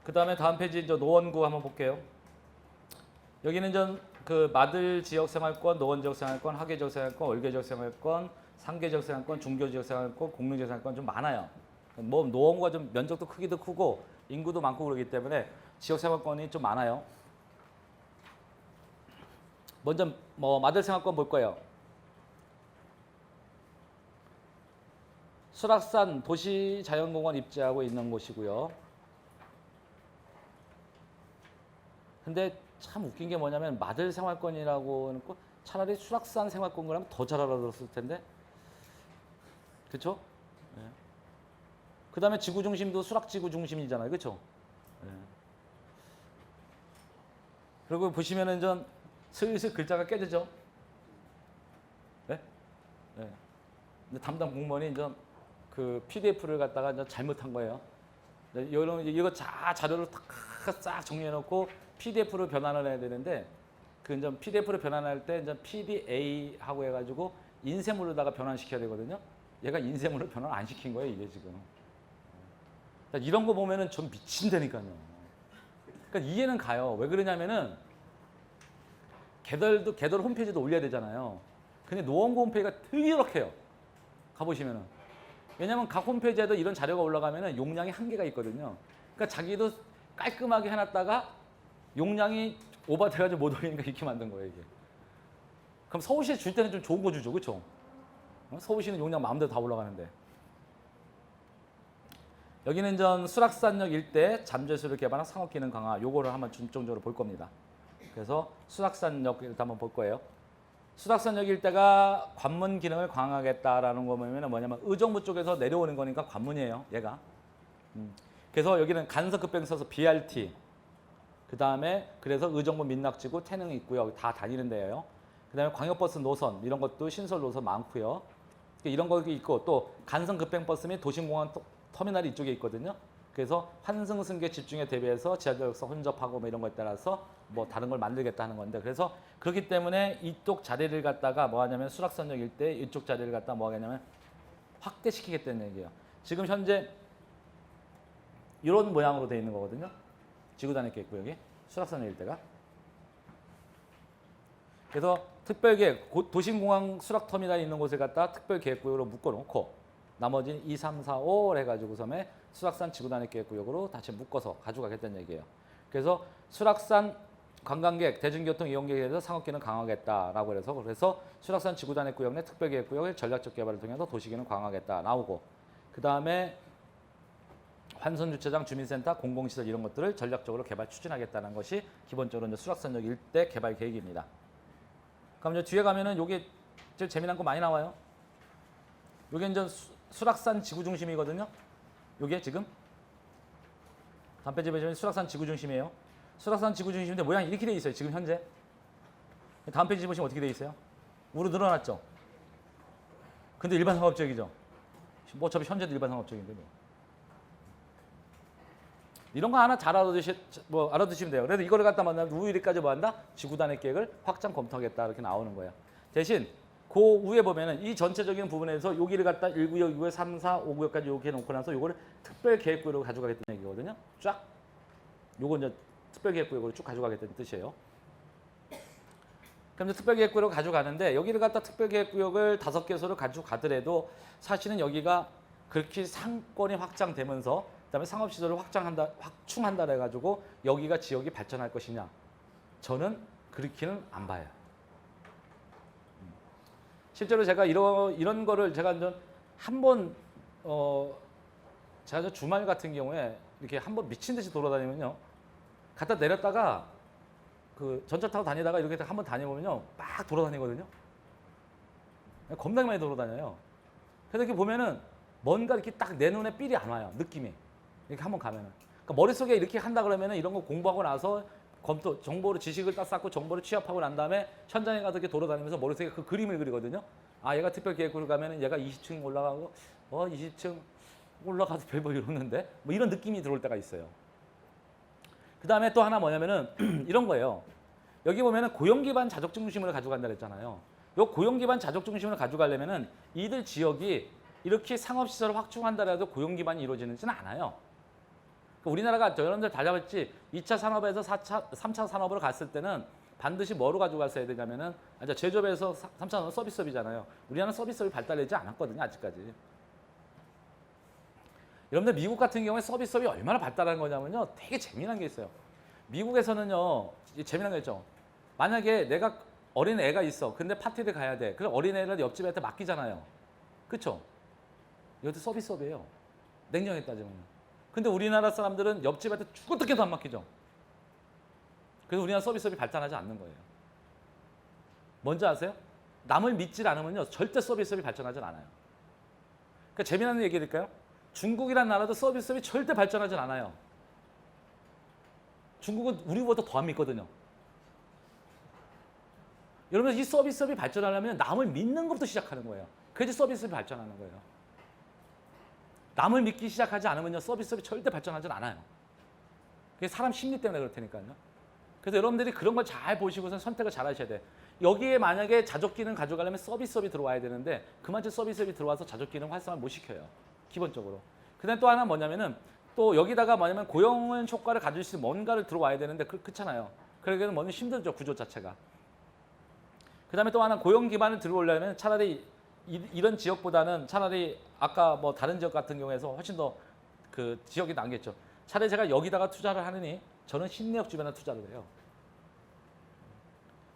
그 다음에 다음 페이지 이제 노원구 한번 볼게요. 여기는 전 그 마들 지역 생활권, 노원 지역 생활권, 하계 지역 생활권, 월계 지역 생활권, 상계 지역 생활권, 중교 지역 생활권, 공릉 지역 생활권 좀 많아요. 뭐 노원구가 좀 면적도 크기도 크고 인구도 많고 그러기 때문에 지역 생활권이 좀 많아요. 먼저 뭐 마들 생활권 볼 거예요. 수락산 도시자연공원 입지하고 있는 곳이고요. 근데 참 웃긴 게 뭐냐면 마들 생활권이라고 해놓고 차라리 수락산 생활권 그러면 더 잘 알아들었을 텐데. 그쵸? 네. 그 다음에 지구 중심도 수락지구 중심이잖아요. 그쵸? 네. 그리고 보시면은 전 슬슬 글자가 깨지죠? 네? 네. 근데 담당 공무원이 이제 그 PDF를 갖다가 이제 잘못한 거예요. 이거 자료를 싹 정리해놓고 PDF로 변환을 해야 되는데 그 이제 PDF로 변환할 때 이제 PDA 하고 해가지고 인쇄물로다가 변환시켜야 되거든요. 얘가 인쇄물로 변환 안 시킨 거예요, 이게 지금. 그러니까 이런 거 보면은 좀 미친다니까요. 그러니까 이해는 가요. 왜 그러냐면은 개덜 홈페이지도 올려야 되잖아요. 근데 노원구 홈페이지가 되게 이렇게요. 가보시면은. 왜냐면 각 홈페이지에도 이런 자료가 올라가면은 용량이 한계가 있거든요. 그러니까 자기도 깔끔하게 해놨다가 용량이 오버돼가지고 못 올리니까 이렇게 만든 거예요, 이게. 그럼 서울시에 줄 때는 좀 좋은 거 주죠, 그렇죠? 서울시는 용량 마음대로 다 올라가는데. 여기는 전 수락산역 일대 잠재수를 개발한 상업기능 강화, 요거를 한번 중점적으로 볼 겁니다. 그래서 수락산역 일단 한번 볼 거예요. 수락산역 일대가 관문 기능을 강화하겠다라는 거 보면 뭐냐면 의정부 쪽에서 내려오는 거니까 관문이에요, 얘가. 그래서 여기는 간선급행 써서 BRT, 그 다음에 그래서 의정부 민락지구 태릉이 있고요. 다 다니는 데예요. 그 다음에 광역버스 노선 이런 것도 신설 노선 많고요. 이런 거 있고 또 간선급행버스 및 도심공항 터미널이 이쪽에 있거든요. 그래서 환승 승객 집중에 대비해서 지하철역사 혼접하고 뭐 이런 거에 따라서 뭐 다른 걸 만들겠다 하는 건데 그래서 그렇기 때문에 이쪽 자리를 갖다가 뭐 하냐면 수락산역 일대 이쪽 자리를 갖다 뭐 하냐면 확대시키겠다는 얘기예요. 지금 현재 이런 모양으로 되어 있는 거거든요. 지구단위계획구역이 수락산역 일대가. 그래서 특별계획 도심공항 수락터미널이 있는 곳을 갖다 특별계획구역으로 묶어놓고 나머지는 2, 3, 4, 5 해가지고 섬에 수락산 지구단위계획구역으로 다시 묶어서 가져가겠다는 얘기예요. 그래서 수락산 관광객, 대중교통 이용객에 대해서 상업기능 강화하겠다라고 그래서 수락산 지구단위구역 내 특별계획구역의 전략적 개발을 통해서 도시기능 강화하겠다 나오고 그 다음에 환선주차장, 주민센터, 공공시설 이런 것들을 전략적으로 개발 추진하겠다는 것이 기본적으로 이제 수락산역 일대 개발 계획입니다. 그럼 이제 뒤에 가면은 요게 제일 재미난 거 많이 나와요. 요게 이제 수락산 지구 중심이거든요. 요게 지금 다음 페이지 보시면 수락산 지구 중심이에요. 수락산 지구 중심인데 모양이 이렇게 돼 있어요. 지금 현재. 다음 페이지 보시면 어떻게 돼 있어요? 우로 늘어났죠. 근데 일반 상업지역이죠. 뭐 어차피 현재도 일반 상업지역인데 뭐. 이런 거 하나 잘 알아두시면 돼요. 그래서 이거를 갖다 만나면 우위까지 뭐 한다? 지구단위 계획을 확장 검토하겠다 이렇게 나오는 거예요. 대신 그 위에 보면은 이 전체적인 부분에서 여기를 갖다 1구역, 2구역, 3, 4, 5구역까지 이렇게 해놓고 나서 요거를 특별계획구역으로 가져가겠다는 얘기거든요. 쫙. 요거 이제 특별계획구역으로 쭉 가져가겠다는 뜻이에요. 그럼 이제 특별계획구역으로 가져가는데 여기를 갖다 특별계획구역을 5개소를 가져가더라도 사실은 여기가 그렇게 상권이 확장되면서 그다음에 상업시설을 확충한다 해가지고 여기가 지역이 발전할 것이냐? 저는 그렇게는 안 봐요. 실제로 제가 이런 거를 제가 한번 제가 주말 같은 경우에 이렇게 한번 미친 듯이 돌아다니면요, 갖다 내렸다가 그 전철 타고 다니다가 이렇게 한번 다녀보면요, 막 돌아다니거든요. 겁나게 많이 돌아다녀요. 그래서 이렇게 보면은 뭔가 이렇게 딱 내 눈에 삘이 안 와요, 느낌이. 이렇게 한번 가면은. 그러니까 머릿속에 이렇게 한다 그러면은 이런 거 공부하고 나서 정보를 지식을 딱 쌓고 정보를 취합하고 난 다음에 현장에 가서 이렇게 돌아다니면서 머릿속에 그 그림을 그리거든요. 아, 얘가 특별계획구를 가면은 얘가 20층 올라가고 20층 올라가도 별볼 일 없는데 뭐 이런 느낌이 들어올 때가 있어요. 그 다음에 또 하나 뭐냐면은 이런 거예요. 여기 보면은 고용기반 자족중심을 가져간다 그랬잖아요. 요 고용기반 자족중심을 가져가려면은 이들 지역이 이렇게 상업시설을 확충한다 해도 고용기반이 이루어지지는 않아요. 그러니까 우리나라가 여러분들 다 잡았지 2차 산업에서 3차 산업으로 갔을 때는 반드시 뭐로 가져갔어야 되냐면은 제조업에서 3차 산업 서비스업이잖아요. 우리나라는 서비스업이 발달되지 않았거든요. 아직까지. 여러분들 미국 같은 경우에 서비스업이 얼마나 발달한 거냐면요. 되게 재미난 게 있어요. 미국에서는요. 재미난 게 있죠. 만약에 내가 어린 애가 있어. 근데 파티를 가야 돼. 그럼 어린 애를 옆집 애한테 맡기잖아요. 그렇죠? 이것도 서비스업이에요. 냉정하게 따지면. 근데 우리나라 사람들은 옆집한테 죽어뜯겨도 안 맡기죠. 그래서 우리나라 서비스업이 발달하지 않는 거예요. 뭔지 아세요? 남을 믿질 않으면요. 절대 서비스업이 발전하지 않아요. 그러니까 재미난 얘기 해드릴까요? 중국이란 나라도 서비스업이 절대 발전하지 않아요. 중국은 우리보다 더 안 믿거든요. 여러분 이 서비스업이 발전하려면 남을 믿는 것부터 시작하는 거예요. 그래야지 서비스업이 발전하는 거예요. 남을 믿기 시작하지 않으면요. 서비스업이 절대 발전하지 않아요. 그게 사람 심리 때문에 그렇다니까요. 그래서 여러분들이 그런 걸 잘 보시고서 선택을 잘 하셔야 돼. 여기에 만약에 자족 기능 가져가려면 서비스업이 들어와야 되는데 그만큼 서비스업이 들어와서 자족 기능 활성화 못 시켜요. 기본적으로. 그다음에 또 하나 뭐냐면은 또 여기다가 뭐냐면 고용 효과를 가질 수 있는 뭔가를 들어와야 되는데 그렇잖아요. 그러기에는 뭐냐면 힘들죠. 구조 자체가. 그다음에 또 하나 고용 기반을 들어오려면 차라리 이런 지역보다는 차라리 아까 뭐 다른 지역 같은 경우에서 훨씬 더 그 지역이 나겠죠. 차라리 제가 여기다가 투자를 하느니 저는 신내역 주변에 투자를 해요.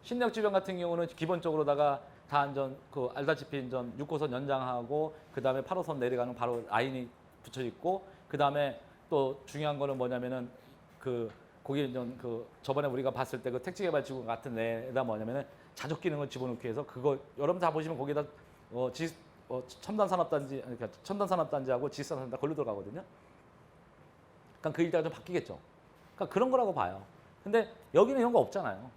신내역 주변 같은 경우는 기본적으로다가 다 안전 그 알다시피 인전 6호선 연장하고 그다음에 8호선 내려가는 바로 라인이 붙여 있고 그다음에 또 중요한 거는 뭐냐면은 그 거기 인전 그 저번에 우리가 봤을 때 그 택지개발지구 같은 데다 뭐냐면은 자족 기능을 집어넣기 위해서 그거 여러분 다 보시면 거기다 첨단 산업단지 그러니까 첨단 산업단지하고 지식산업단지 걸로 들어가거든요. 그러니까 그 일자가 좀 바뀌겠죠. 그러니까 그런 거라고 봐요. 근데 여기는 이런 거 없잖아요.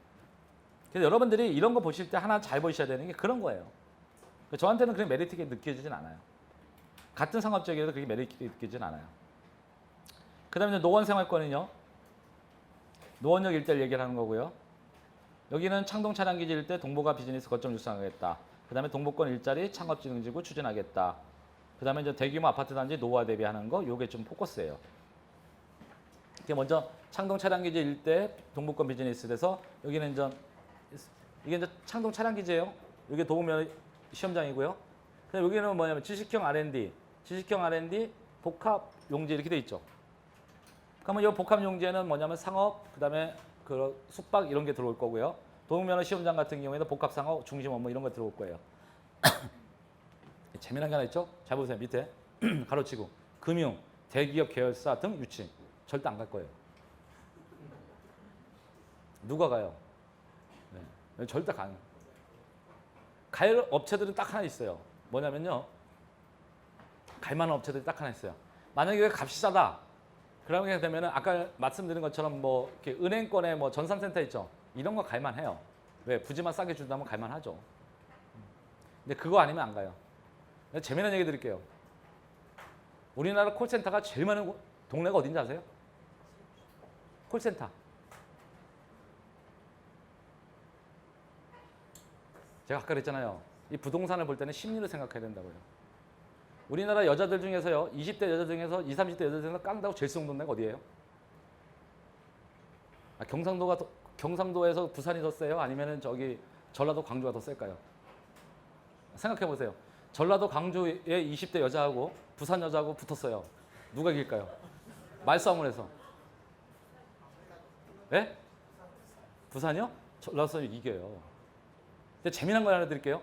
그래서 여러분들이 이런 거 보실 때 하나 잘 보셔야 되는 게 그런 거예요. 저한테는 그런 메리트가 느껴지진 않아요. 같은 상업 지역에도 그게 메리트가 느껴지진 않아요. 그 다음에 노원생활권은요. 노원역 일대를 얘기를 하는 거고요. 여기는 창동 차량기지 일대 동북아 비즈니스 거점 육성하겠다. 그 다음에 동북권 일자리 창업진흥지구 추진하겠다. 그 다음에 이제 대규모 아파트 단지 노후화 대비하는 거 요게 좀 포커스예요. 이게 먼저 창동 차량기지 일대 동북권 비즈니스에서 여기는 이게 이제 창동 차량기지예요. 이게 도우면 시험장이고요. 그다음 여기는 뭐냐면 지식형 R&D 복합 용지 이렇게 돼 있죠. 그러면 이 복합 용지에는 뭐냐면 상업, 그다음에 그 숙박 이런 게 들어올 거고요. 도우면 시험장 같은 경우에는 복합 상업, 중심 업무 이런 거 들어올 거예요. 재미난 게 하나 있죠? 잘 보세요. 밑에 가로치고 금융, 대기업 계열사 등 유치 절대 안 갈 거예요. 누가 가요? 네. 절대 갈 업체들은 딱 하나 있어요. 뭐냐면요. 갈 만한 업체들이 딱 하나 있어요. 만약에 값이 싸다. 그러게 되면은 아까 말씀드린 것처럼 뭐 이렇게 은행권에 뭐 전산센터 있죠. 이런 거 갈 만해요. 왜? 부지만 싸게 준다면 갈 만하죠. 근데 그거 아니면 안 가요. 재미난 얘기 드릴게요. 우리나라 콜센터가 제일 많은 동네가 어딘지 아세요? 콜센터. 제가 아까 그랬잖아요. 이 부동산을 볼 때는 심리를 생각해야 된다고요. 우리나라 여자들 중에서요. 20대 여자 중에서 20, 30대 여자 중에서 깡다고 제일 쏘는 동네가 어디예요? 경상도에서 부산이 더 세요? 아니면은 저기 전라도 광주가 더 셀까요? 생각해 보세요. 전라도 광주의 20대 여자하고 부산 여자하고 붙었어요. 누가 이길까요? 말싸움을 해서. 네? 부산이요? 전라도 사람이 이겨요. 근데 재미난 걸 하나 드릴게요.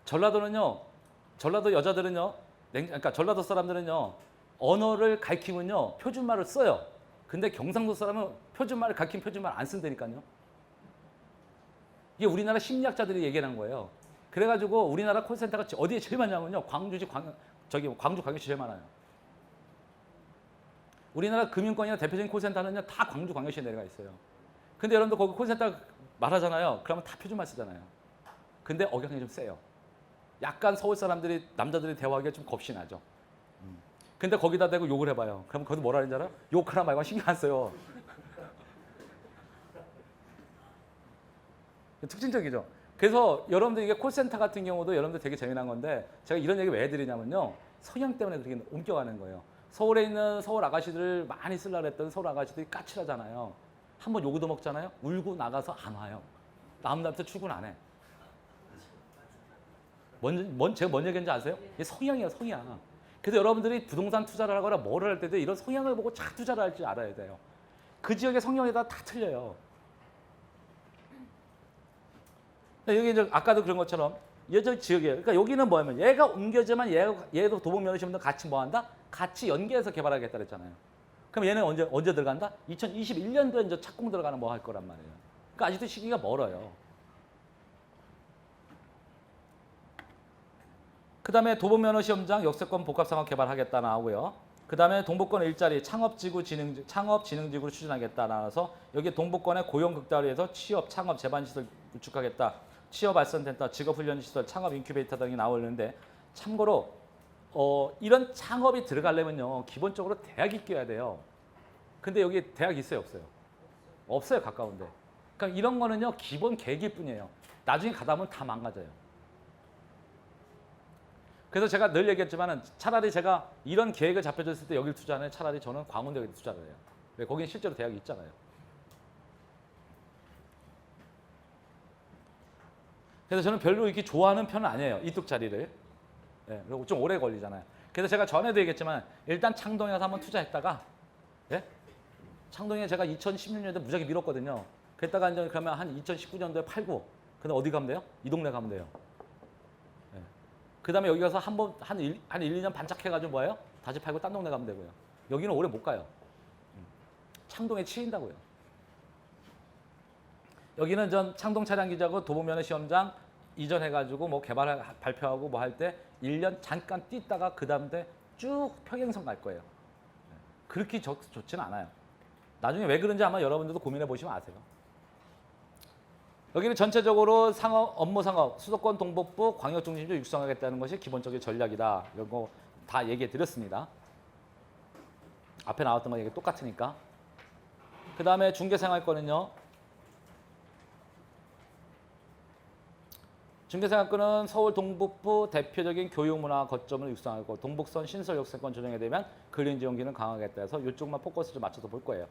전라도 여자들은요, 그러니까 전라도 사람들은요, 언어를 가르치면요, 표준말을 써요. 근데 경상도 사람은 표준말을 가르치면 표준말 안 쓴다니까요. 이게 우리나라 심리학자들이 얘기하는 거예요. 그래가지고 우리나라 콜센터가 어디에 제일 많냐면요, 광주 광역시 제일 많아요. 우리나라 금융권이나 대표적인 콜센터는요, 다 광주 광역시에 내려가 있어요. 근데 여러분들 거기 콜센터 말하잖아요. 그러면 다 표준말 쓰잖아요. 근데 억양이 좀 세요. 약간 서울 사람들이 남자들이 대화하기가 좀 겁이 나죠. 근데 거기다 대고 욕을 해봐요. 그럼 거기서 뭐라 하는지 알아? 욕하나 말고 신경 안 써요. 특징적이죠. 그래서 여러분들 이게 콜센터 같은 경우도 여러분들 되게 재미난 건데 제가 이런 얘기 왜 해드리냐면요. 성향 때문에 그렇게 옮겨가는 거예요. 서울에 있는 서울 아가씨들을 많이 쓰려고 했던 서울 아가씨들이 까칠하잖아요. 한번 요구도 먹잖아요. 울고 나가서 안 와요. 다음 날부터 출근 안 해. 제가 뭔 얘기인지 아세요? 이게 성향이에요, 성향. 그래서 여러분들이 부동산 투자를 하거나 뭐를 할 때도 이런 성향을 보고 잘 투자를 할지 알아야 돼요. 그 지역의 성향에 따라 다 틀려요. 여기 이제 아까도 그런 것처럼 여저 지역이에요. 그러니까 여기는 뭐냐면 얘가 옮겨지만 얘도 도봉면허시험도 같이 뭐 한다? 같이 연계해서 개발하겠다 그랬잖아요. 그럼 얘는 언제 들어간다? 2021년도에 이제 착공 들어가는 뭐 할 거란 말이에요. 그러니까 아직도 시기가 멀어요. 그 다음에 도봉면허시험장 역세권 복합상업 개발하겠다 나오고요. 그 다음에 동북권 일자리 창업진흥지구로 추진하겠다 나와서 여기 동북권의 고용 극대화를 위해서 취업, 창업, 재반시설 구축하겠다. 취업발전센터, 직업훈련시설, 창업 인큐베이터 등이 나오는데 참고로 이런 창업이 들어가려면요. 기본적으로 대학이 껴야 돼요. 근데 여기 대학 있어요, 없어요? 없어요, 가까운데. 그러니까 이런 거는요. 기본 계획일 뿐이에요. 나중에 가다 보면 다 망가져요. 그래서 제가 늘 얘기했지만은 차라리 제가 이런 계획을 잡혀줬을 때 여기를 투자하는 차라리 저는 광운대 여기 투자를 해요. 왜? 거기는 실제로 대학이 있잖아요. 그래서 저는 별로 이렇게 좋아하는 편은 아니에요. 이뚝 자리를. 예, 그리고 좀 오래 걸리잖아요. 그래서 제가 전에도 얘기했지만 일단 창동에 가서 한번 투자했다가 예? 창동에 제가 2016년도에 무지하게 밀었거든요. 그랬다가 이제 그러면 한 2019년도에 팔고 근데 어디 가면 돼요? 이 동네 가면 돼요. 예. 그 다음에 여기 가서 한 1, 2년 반짝해가지고 뭐예요? 다시 팔고 딴 동네 가면 되고요. 여기는 오래 못 가요. 창동에 치인다고요. 여기는 전 창동 차량기지하고 도봉면허 시험장 이전해가지고 뭐 발표하고 뭐 할 때 1년 잠깐 뛰다가 그 다음에 쭉 평행선 갈 거예요. 그렇게 좋지는 않아요. 나중에 왜 그런지 아마 여러분들도 고민해 보시면 아세요. 여기는 전체적으로 업무 상업, 수도권 동북부 광역 중심지로 육성하겠다는 것이 기본적인 전략이다. 이런 거 다 얘기해 드렸습니다. 앞에 나왔던 거 얘기 똑같으니까. 그 다음에 중개생활권은요. 중개생활권은 서울 동북부 대표적인 교육문화 거점을 육성하고 동북선 신설 역세권 조정에 되면 근린지원기는 강화하겠다 해서 이쪽만 포커스 좀 맞춰서 볼 거예요.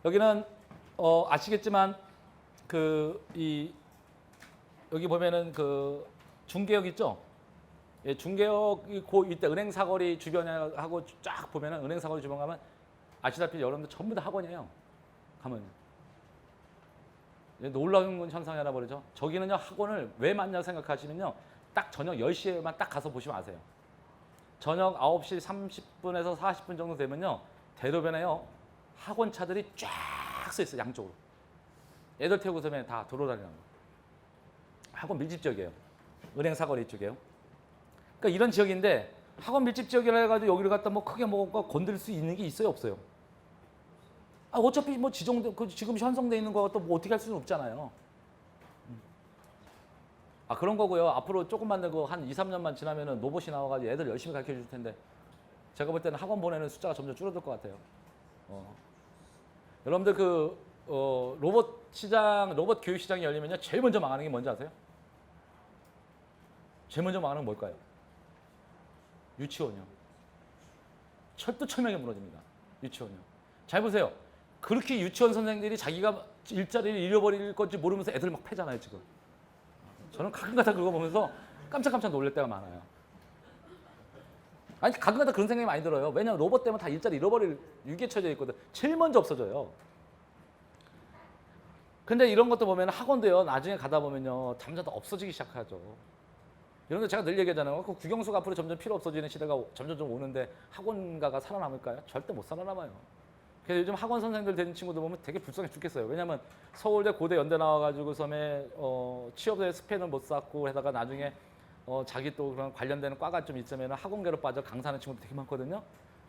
여기는 아시겠지만 여기 보면은 그 중개역 있죠? 예, 중개역 이때 은행 사거리 주변에 하고 쫙 보면은 은행 사거리 주변 가면 아시다시피 여러분들 전부 다 학원이에요. 가면 놀라운 현상이라 그러죠. 저기는요 학원을 왜 많냐 생각하시면요 딱 저녁 10시에만 딱 가서 보시면 아세요. 저녁 9시 30분에서 40분 정도 되면요 대로변에요 학원차들이 쫙 서 있어요. 양쪽으로. 애들 태우고서 다 돌아다니는 거예요. 학원 밀집 지역이에요. 은행 사거리 쪽이에요. 그러니까 이런 지역인데 학원 밀집 지역이라 해가지고 여기를 갖다 뭐 크게 뭐 건들 수 있는 게 있어요, 없어요? 어차피 뭐 지금 형성돼 있는 거 또 뭐 어떻게 할 수는 없잖아요. 그런 거고요. 앞으로 조금만 더 한 2, 3년만 지나면은 로봇이 나와가지고 애들 열심히 가르쳐 줄 텐데 제가 볼 때는 학원 보내는 숫자가 점점 줄어들 것 같아요. 여러분들 로봇 교육 시장이 열리면요 제일 먼저 망하는 게 뭔지 아세요? 제일 먼저 망하는 건 뭘까요? 유치원이요. 철두철미하게 무너집니다. 유치원이요. 잘 보세요. 그렇게 유치원 선생님들이 자기가 일자리를 잃어버릴 건지 모르면서 애들 막 패잖아요, 지금. 저는 가끔가다 그거 보면서 깜짝깜짝 놀랄 때가 많아요. 아니, 가끔가다 그런 생각이 많이 들어요. 왜냐하면 로봇 때문에 다 일자리 잃어버릴 위기에 처져 있거든. 제일 먼저 없어져요. 근데 이런 것도 보면 학원도요, 나중에 가다 보면요, 점점 더 없어지기 시작하죠. 이런 거 제가 늘 얘기하잖아요. 그 국영수가 앞으로 점점 필요 없어지는 시대가 점점 좀 오는데 학원가가 살아남을까요? 절대 못 살아남아요. 그래서 요즘 학원 선생님들 되는 친구들 보면 되게 불쌍해 죽겠어요. 왜냐면 서울대, 고대, 연대 나와가지고 섬에 취업에 스펜을 못 쌓고 해다가 나중에 자기 또 그런 관련되는 과가 좀 있으면 학원계로 빠져 강사하는 친구들 되게 많거든요.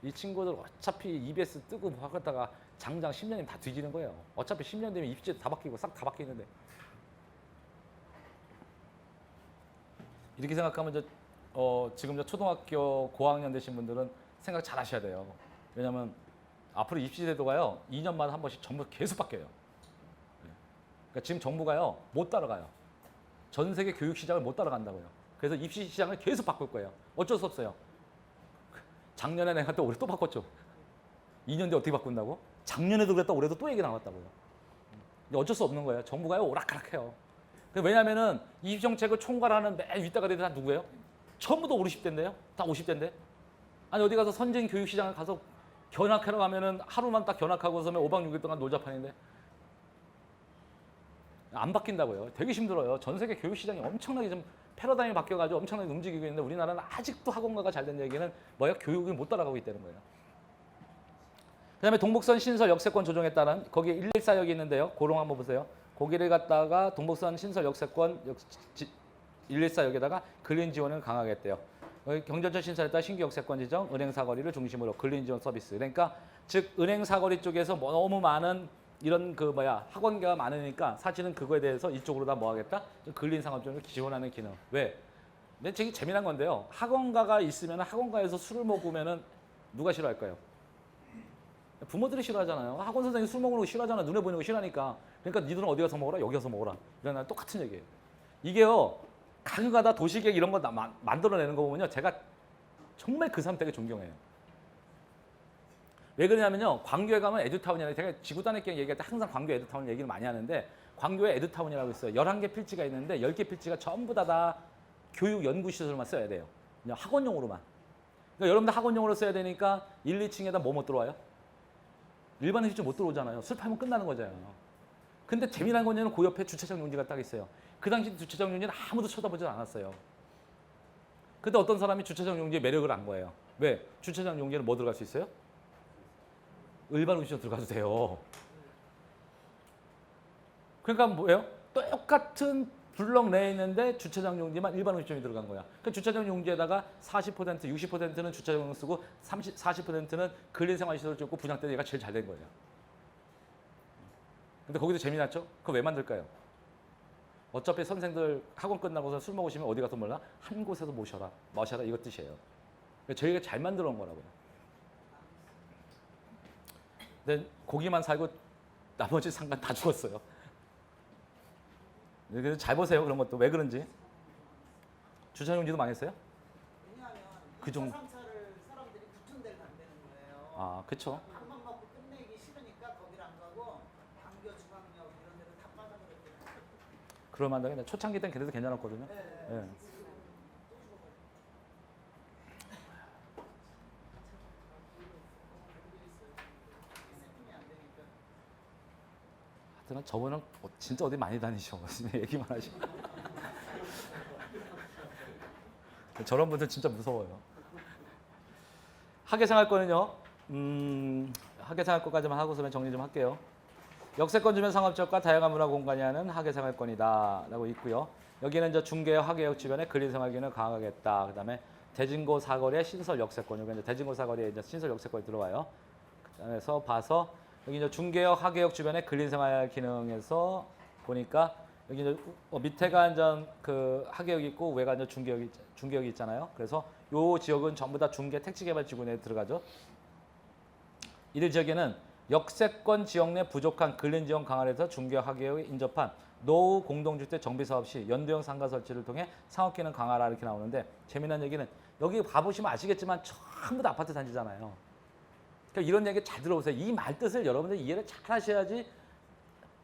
이 친구들 어차피 EBS 뜨고 뭐 하다가 장장 10년이면 다 뒤지는 거예요. 어차피 10년 되면 입시제도 다 바뀌고 싹 다 바뀌는데. 이렇게 생각하면 지금 초등학교 고학년 되신 분들은 생각 잘 하셔야 돼요. 왜냐면 앞으로 입시제도가요 2년마다 한 번씩 전부 계속 바뀌어요. 그러니까 지금 정부가요 못 따라가요. 전 세계 교육 시장을 못 따라간다고요. 그래서 입시 시장을 계속 바꿀 거예요. 어쩔 수 없어요. 작년에 내가 또 올해 또 바꿨죠. 2년 뒤에 어떻게 바꾼다고? 작년에도 그랬다 올해도 또 얘기 나왔다고요. 어쩔 수 없는 거예요. 정부가요 오락가락해요. 왜냐하면은 이 정책을 총괄하는 맨 윗다가들이 다 누구예요? 전부 다 50대인데요. 다 50대인데. 아니 어디 가서 선진 교육시장에 가서 견학하러 가면은 하루만 딱 견학하고서는 5박 6일 동안 놀자판인데 안 바뀐다고요. 되게 힘들어요. 전 세계 교육시장이 엄청나게 좀 패러다임이 바뀌어가지고 엄청나게 움직이고 있는데 우리나라는 아직도 학원가가 잘 된 얘기는 뭐야? 교육이 못 따라가고 있다는 거예요. 그다음에 동북선 신설 역세권 조정에 따른 거기에 114역이 있는데요. 고롱 한번 보세요. 거기를 갖다가 동북선 신설 역세권 114역에다가 근린 지원을 강화하겠대요. 경전철 신설에 따라 신규 역세권 지정, 은행 사거리를 중심으로 근린 지원 서비스. 그러니까 즉 은행 사거리 쪽에서 너무 많은 이런 학원가가 많으니까 사실은 그거에 대해서 이쪽으로 다 뭐 하겠다? 근린 상업적으로 지원하는 기능. 왜? 근데 되게 재미난 건데요. 학원가가 있으면 학원가에서 술을 먹으면은 누가 싫어할까요? 부모들이 싫어하잖아요. 학원 선생님 술 먹는 거 싫어하잖아. 눈에 보이는 거 싫어하니까. 그러니까 니들은 어디 가서 먹어라? 여기 가서 먹어라. 이런 똑같은 얘기예요. 이게요. 가끔가다 도시계획 이런 거 만들어내는 거 보면요. 제가 정말 그 사람 되게 존경해요. 왜 그러냐면요. 광교에 가면 에듀타운이라고 제가 지구단위계획 얘기할 때 항상 광교 에듀타운 얘기를 많이 하는데 광교에 에듀타운이라고 있어요. 11개 필지가 있는데 10개 필지가 전부 다 교육 연구시설만 써야 돼요. 그냥 학원용으로만. 그러니까 여러분들 학원용으로 써야 되니까 1, 2층에다 뭐 못 들어와요? 일반 회식점 못 들어오잖아요. 술 팔면 끝나는 거잖아요. 근데 재미난 건요. 그 옆에 주차장 용지가 딱 있어요. 그 당시 주차장 용지는 아무도 쳐다보지 않았어요. 근데 어떤 사람이 주차장 용지의 매력을 안 거예요. 왜? 주차장 용지는 뭐 들어갈 수 있어요? 일반 음식점 들어가도 돼요. 그러니까 뭐예요? 똑같은 블럭 내에 있는데 주차장 용지만 일반 음식점이 들어간 거야. 그 주차장 용지에다가 40%, 60%는 주차장용 쓰고 40%는 근린생활시설 찍고 분양 때 얘가 제일 잘 된 거예요. 근데 거기도 재미났죠? 그거 왜 만들까요? 어차피 선생들 학원 끝나고서 술 먹으시면 어디 가서 몰라? 한 곳에서 모셔라, 마셔라 이거 뜻이에요. 저희가 잘 만들어 온 거라고요. 근데 고기만 살고 나머지 상관 다 죽었어요. 그래서 잘 보세요. 그런 것도 왜 그런지. 주차 용지도 망했어요? 왜냐하면 그 정도. 상차를 사람들이 붙은 데를 간다는 거예요. 아, 그렇죠. 밥만 먹고 끝내기 싫으니까 거기를 안 가고 광교 중앙역 이런 데를 다 빠져버렸대요. 그럴 만하게 초창기 때는 그래도 괜찮았거든요. 네. 하여튼 저분은 진짜 어디 많이 다니셔. 얘기만 하시고. 저런 분들 진짜 무서워요. 학예생활권은요. 학예생활권까지만 하고서 정리 좀 할게요. 역세권 주변 상업지역과 다양한 문화 공간이 하는 학예생활권이다 라고 있고요. 여기는 이제 중개역, 학예역 주변에 근린생활기능을 강화하겠다. 그다음에 대진고 사거리의 신설 역세권. 여기 이제 대진고 사거리에 이제 신설 역세권이 들어와요. 그래서 봐서 여기 이제 중개역, 학예역 주변에 근린생활 기능에서 보니까 여기 이제 밑에가 이제 그 학예역이 있고 위가 이제 중개역이 있잖아요. 그래서 요 지역은 전부 다 중개 택지개발지구에 들어가죠. 이들 지역에는 역세권 지역 내 부족한 근린지원 강화를 해서 중개역, 학예역에 인접한 노후 공동주택 정비사업 시 연도형 상가 설치를 통해 상업기능 강화라 이렇게 나오는데 재미난 얘기는 여기 가보시면 아시겠지만 전부 다 아파트 단지잖아요. 그러니까 이런 얘기 잘 들어보세요. 이 말 뜻을 여러분들 이해를 잘 하셔야지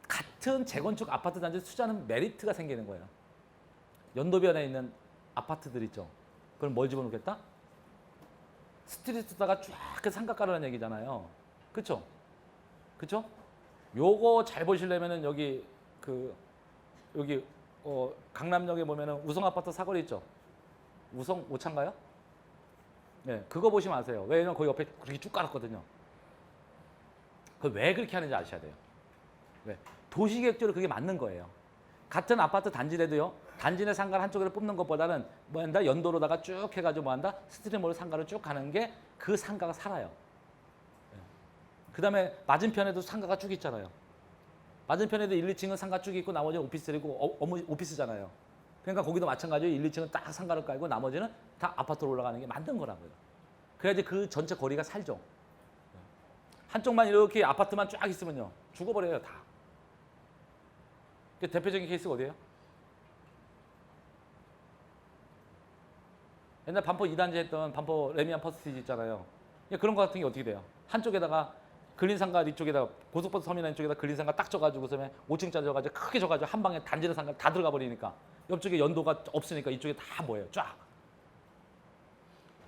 같은 재건축 아파트 단지 투자하는 메리트가 생기는 거예요. 연도변에 있는 아파트들 있죠. 그럼 뭘 집어넣겠다? 스트리트다가 쫙 상가 깔으라는 얘기잖아요. 그렇죠? 그렇죠? 요거 잘 보시려면은 여기 강남역에 보면은 우성 아파트 사거리 있죠. 우성 오차인가요? 네, 그거 보시면 아세요. 왜냐면 거기 옆에 그렇게 쭉 깔았거든요. 그 왜 그렇게 하는지 아셔야 돼요. 왜? 도시계획적으로 그게 맞는 거예요. 같은 아파트 단지라도요. 단지 내 상가를 한쪽으로 뽑는 것보다는 뭐한다? 연도로다가 쭉 해가지고 뭐한다? 스트리머로 상가를 쭉 가는 게 그 상가가 살아요. 그 다음에 맞은편에도 상가가 쭉 있잖아요. 맞은편에도 1, 2층은 상가 쭉 있고 나머지는 오피스이고 오피스잖아요. 그러니까 거기도 마찬가지로 1, 2층은 딱 상가를 깔고 나머지는 다 아파트로 올라가는 게 맞는 거라고요. 그래야지 그 전체 거리가 살죠. 한쪽만 이렇게 아파트만 쫙 있으면요. 죽어버려요, 다. 대표적인 케이스가 어디예요? 옛날 반포 2단지 했던 반포 레미안 퍼스티지 있잖아요. 그런 거 같은 게 어떻게 돼요? 한쪽에다가 근린상가 이쪽에다가 고속버스 터미널 이쪽에다 근린상가 딱 져가지고 그다음에 5층짜리 져가지고 크게 져가지고 한 방에 단지는 상가 다 들어가 버리니까 옆쪽에 연도가 없으니까 이쪽에 다 뭐예요? 쫙.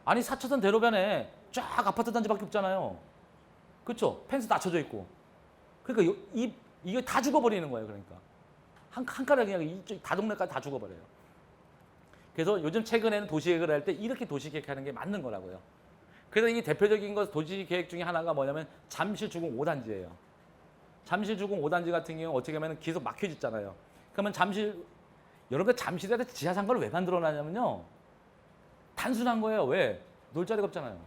아니 4차선 대로변에 쫙 아파트 단지밖에 없잖아요. 그렇죠? 펜스 낮춰져 있고. 그러니까 이게 다 죽어버리는 거예요. 그러니까 한 칸에 그냥 이쪽 다 동네까지 다 죽어버려요. 그래서 요즘 최근에는 도시계획을 할 때 이렇게 도시계획하는 게 맞는 거라고요. 그래서 이 대표적인 것 도시계획 중에 하나가 뭐냐면 잠실주공 5단지예요. 잠실주공 5단지 같은 경우 어떻게 하면 계속 막혀있잖아요. 그러면 여러분 잠실에다 지하상가를 왜 만들어놨냐면요. 단순한 거예요. 왜? 놀 자리가 없잖아요.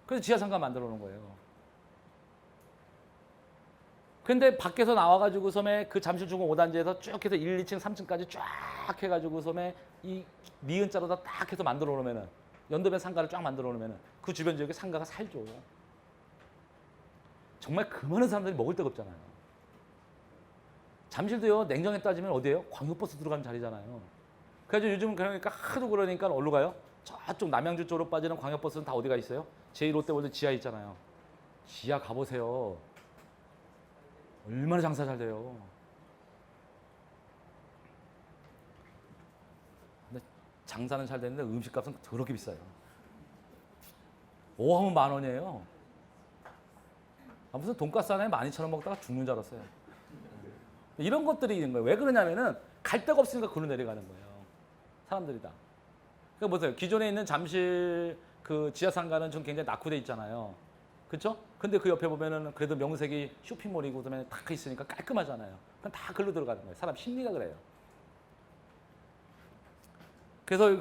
그래서 지하상가 만들어 놓은 거예요. 근데 밖에서 나와가지고 섬에 그 잠실주공 5단지에서 쭉 해서 1, 2층, 3층까지 쫙 해가지고 섬에 이 니은자로 다 딱 해서 만들어 놓으면은 연도변 상가를 쫙 만들어 놓으면은 그 주변 지역에 상가가 살죠. 정말 그 많은 사람들이 먹을 데가 없잖아요. 잠실도요, 냉정에 따지면 어디예요? 광역버스 들어가는 자리잖아요. 그래서 요즘 그러니까 하도 그러니까 어디로 가요? 저쪽 남양주 쪽으로 빠지는 광역버스는 다 어디가 있어요? 제1롯데월드 지하에 있잖아요. 지하 가보세요. 얼마나 장사 잘 돼요. 근데 장사는 잘 되는데 음식값은 더럽게 비싸요. 오 하면 10,000원이에요. 무슨 돈가스 하나에 12,000원 먹다가 죽는 줄 알았어요. 이런 것들이 있는 거예요. 왜 그러냐면은 갈 데가 없으니까 글로 내려가는 거예요. 사람들이 다. 그러니까 보세요. 기존에 있는 잠실 그 지하상가는 좀 굉장히 낙후돼 있잖아요. 그렇죠? 근데 그 옆에 보면은 그래도 명색이 쇼핑몰이고 그다음에 딱 있으니까 깔끔하잖아요. 그럼 다 글로 들어가는 거예요. 사람 심리가 그래요. 그래서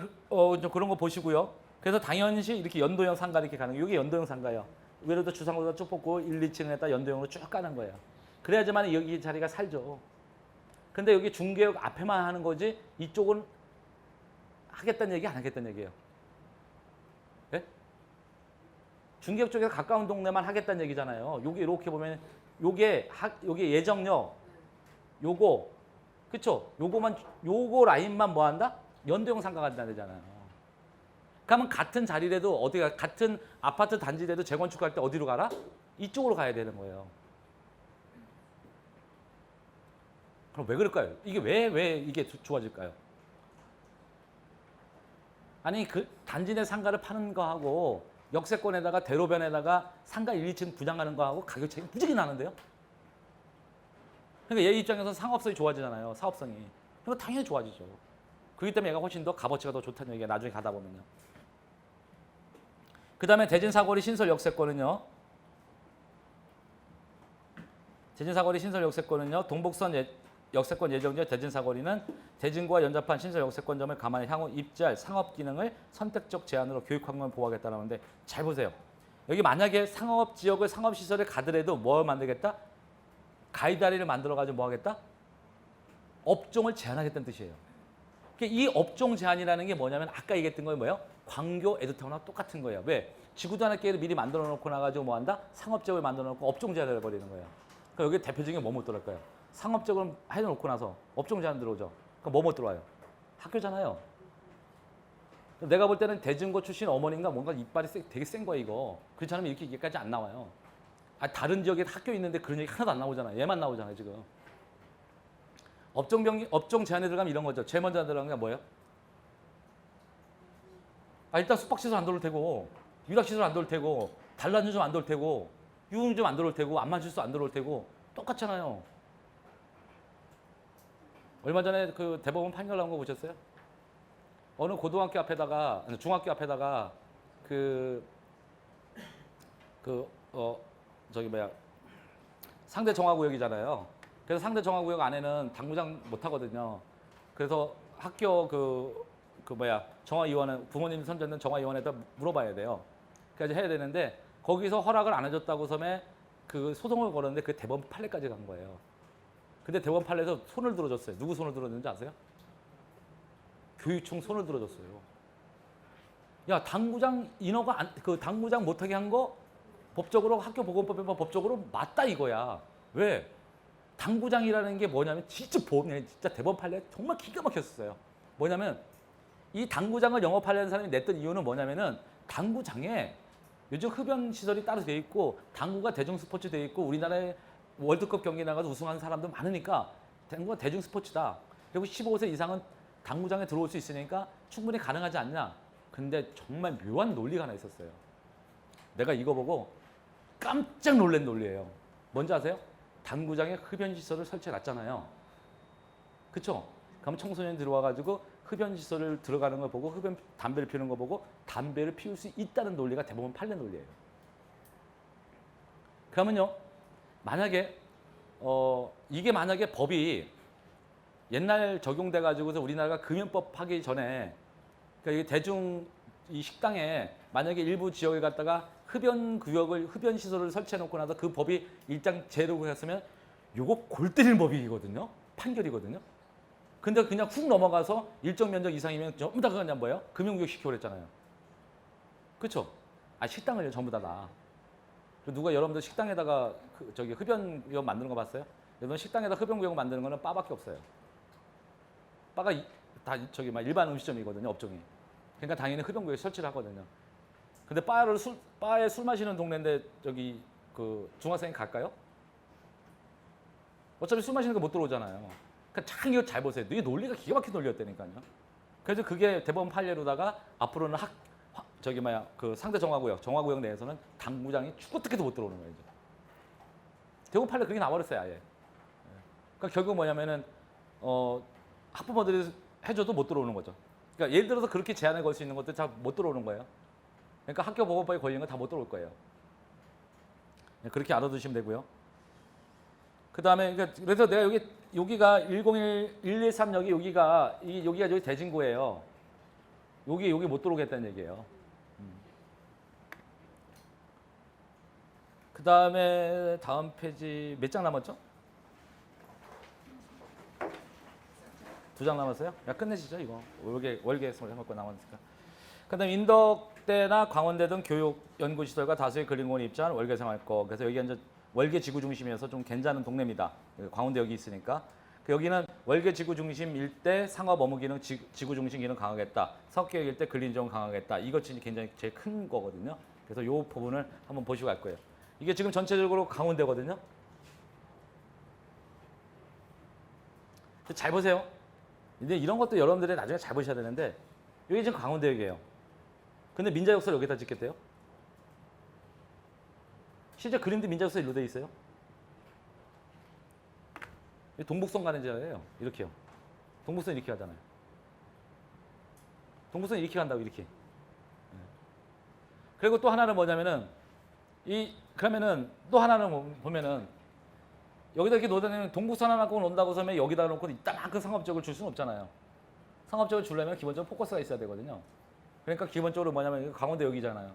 좀 그런 거 보시고요. 그래서 당연시 이렇게 연도형 상가 이렇게 가는 거예요. 이게 연도형 상가예요. 위로도 주상으로 쭉 뽑고 1, 2층에다 연도형으로 쭉 가는 거예요. 그래야지만 여기 자리가 살죠. 근데 여기 중개역 앞에만 하는 거지 이쪽은 하겠다는 얘기 안 하겠다는 얘기예요. 네? 중개역 쪽에서 가까운 동네만 하겠다는 얘기잖아요. 요게 이렇게 보면 요게 예정역 요거 그쵸? 요거 라인만 뭐 한다? 연도형 상가가 된다는 되잖아요. 그러면 같은 자리라도 어디가 같은 아파트 단지라도 재건축할 때 어디로 가라? 이쪽으로 가야 되는 거예요. 그럼 왜 그럴까요? 이게 왜 이게 좋아질까요? 아니 그 단지 내 상가를 파는 거하고 역세권에다가 대로변에다가 상가 1, 2층 분양하는 거하고 가격 차이가 무지개 나는데요? 그러니까 얘 입장에서 상업성이 좋아지잖아요. 사업성이. 그러니까 당연히 좋아지죠. 그렇기 때문에 얘가 훨씬 더 값어치가 더 좋다는 얘기가 나중에 가다 보면요. 그 다음에 대진사거리 신설 역세권은요. 대진사거리 신설 역세권은요. 동북선 역세권 예정지의 대진사거리는 대진과 연접한 신설 역세권점을 감안해 향후 입지할 상업 기능을 선택적 제한으로 교육환경을 보호하겠다는데 잘 보세요. 여기 만약에 상업 지역을 상업 시설을 가더라도 뭘 만들겠다? 가이드라인을 만들어가지고 뭐 하겠다? 업종을 제한하겠다는 뜻이에요. 이 업종 제한이라는 게 뭐냐면 아까 얘기했던 거예요. 뭐예요? 광교 에듀타운하고 똑같은 거예요. 왜? 지구도 하나 깨를 미리 만들어 놓고 나가지고 뭐 한다? 상업지역을 만들어 놓고 업종 제한을 해버리는 거예요. 그러니까 여기 대표적인 게 뭐 못 들어갈까요? 상업적으로 해놓고 나서 업종 제한 들어오죠. 그럼 뭐 못 들어와요? 학교잖아요. 내가 볼 때는 대진고 출신 어머니인가 뭔가 이빨이 되게 센 거야 이거. 그렇지 않으면 이렇게 얘기까지 안 나와요. 다른 지역에 학교 있는데 그런 얘기 하나도 안 나오잖아요. 얘만 나오잖아요 지금. 업종 제한에 들어가면 이런 거죠. 제일 먼저 들어가는 게 뭐예요? 일단 숙박시설 안 들어올 테고 유락시설 안 들어올 테고 단란주 좀 안 들어올 테고 유흥 좀 안 들어올 테고 안마주스 안 들어올 테고 똑같잖아요. 얼마 전에 그 대법원 판결 나온 거 보셨어요? 어느 고등학교 앞에다가 중학교 앞에다가 상대 정화구역이잖아요. 그래서 상대 정화구역 안에는 당구장 못 하거든요. 그래서 학교 정화위원회 부모님 선정된 정화위원회에다 물어봐야 돼요. 그까지 해야 되는데 거기서 허락을 안 해줬다고 섬에 그 소송을 걸었는데 그 대법원 판례까지 간 거예요. 근데 대법원 판례에서 손을 들어줬어요. 누구 손을 들어줬는지 아세요? 교육청 손을 들어줬어요. 야 당구장 인허가 당구장 못하게 한 거 법적으로 학교보건법에 법적으로 맞다 이거야. 왜? 당구장이라는 게 뭐냐면 진짜 대법원 판례 정말 기가 막혔어요. 뭐냐면 이 당구장을 영업하려는 사람이 냈던 이유는 뭐냐면은 당구장에 요즘 흡연 시설이 따로 돼 있고 당구가 대중 스포츠 돼 있고 우리나라에 월드컵 경기 나가서 우승하는 사람도 많으니까 당구가 대중 스포츠다. 그리고 15세 이상은 당구장에 들어올 수 있으니까 충분히 가능하지 않냐. 근데 정말 묘한 논리가 하나 있었어요. 내가 이거 보고 깜짝 놀란 논리예요. 뭔지 아세요? 당구장에 흡연 시설을 설치해 놨잖아요. 그쵸? 그럼 청소년이 들어와가지고 흡연 시설을 들어가는 걸 보고 담배를 피우는 거 보고 담배를 피울 수 있다는 논리가 대부분 판례 논리예요. 그러면요, 만약에 이게 만약에 법이 옛날 적용돼 가지고서 우리나라가 금연법 하기 전에 그러니까 이게 대중 이 식당에 만약에 일부 지역에 갔다가 흡연 시설을 설치해 놓고 나서 그 법이 일장 제로고 했으면 요거 골 때리는 법이거든요. 판결이거든요. 근데 그냥 훅 넘어가서 일정 면적 이상이면 전부 다 그냥 뭐예요? 금연구역 시키고 그랬잖아요. 그렇죠? 아 식당을요 전부 다다. 누가 여러분들 식당에다가 흡연구역 만드는 거 봤어요? 여러분 식당에다 흡연구역 만드는 거는 바밖에 없어요. 바가 다 막 일반 음식점이거든요, 업종이. 그러니까 당연히 흡연구역 설치를 하거든요. 근데 바에 술 마시는 동네인데 그 중학생이 갈까요? 어차피 술 마시는 거 못 들어오잖아요. 그러니까 참 이거 잘 보세요. 이 논리가 기가 막힌 논리였다니까요. 그래서 그게 대법원 판례로다가 앞으로는 그 상대 정화구역 내에서는 당구장이 죽어뜯기도 못 들어오는 거예요. 이제. 대법원 판례 그게 나와버렸어요, 아예. 그러니까 결국 뭐냐면은 학부모들이 해줘도 못 들어오는 거죠. 그러니까 예를 들어서 그렇게 제한을 걸 수 있는 것들 다 못 들어오는 거예요. 그러니까 학교 보건법에 걸리는 거 다 못 들어올 거예요. 그렇게 알아두시면 되고요. 그다음에 그래서 내가 여기가 113역이 여기가 저기 대진구예요. 여기 못 들어오겠다는 얘기예요. 그다음에 다음 페이지 몇 장 남았죠? 2장 남았어요? 야 끝내시죠 이거. 월계 생활 거 남았으니까. 그다음에 인덕대나 광원대 등 교육 연구시설과 다수의 근린공원이 입주한 월계 생활거. 그래서 여기가 이제 월계 지구 중심이어서 좀 괜찮은 동네입니다. 광원대 여기 있으니까. 여기는 월계 지구 중심 일대 상업 업무 기능 지구 중심 기능 강화하겠다. 사업계획 일대 근린지원 강화하겠다. 이것이 굉장히 제일 큰 거거든요. 그래서 이 부분을 한번 보시고 갈 거예요. 이게 지금 전체적으로 강원대거든요. 잘 보세요. 근데 이런 것도 여러분들이 나중에 잘 보셔야 되는데 여기 지금 강원대역이에요. 근데 민자역사를 여기다 짓겠대요? 실제 그림도 민자역사 일로 돼 있어요. 동북선 가는 자예요. 이렇게요. 동북선 이렇게 가잖아요. 동북선 이렇게 간다고 이렇게. 그리고 또 하나는 뭐냐면은 그러면은 또 하나는 보면은 여기다 이렇게 놓다니면 동북선 하나 갖고 논다고 하면 여기다 놓고 이따만큼 상업적을 줄 수는 없잖아요. 상업적을 주려면 기본적으로 포커스가 있어야 되거든요. 그러니까 기본적으로 뭐냐면 강원대 여기잖아요.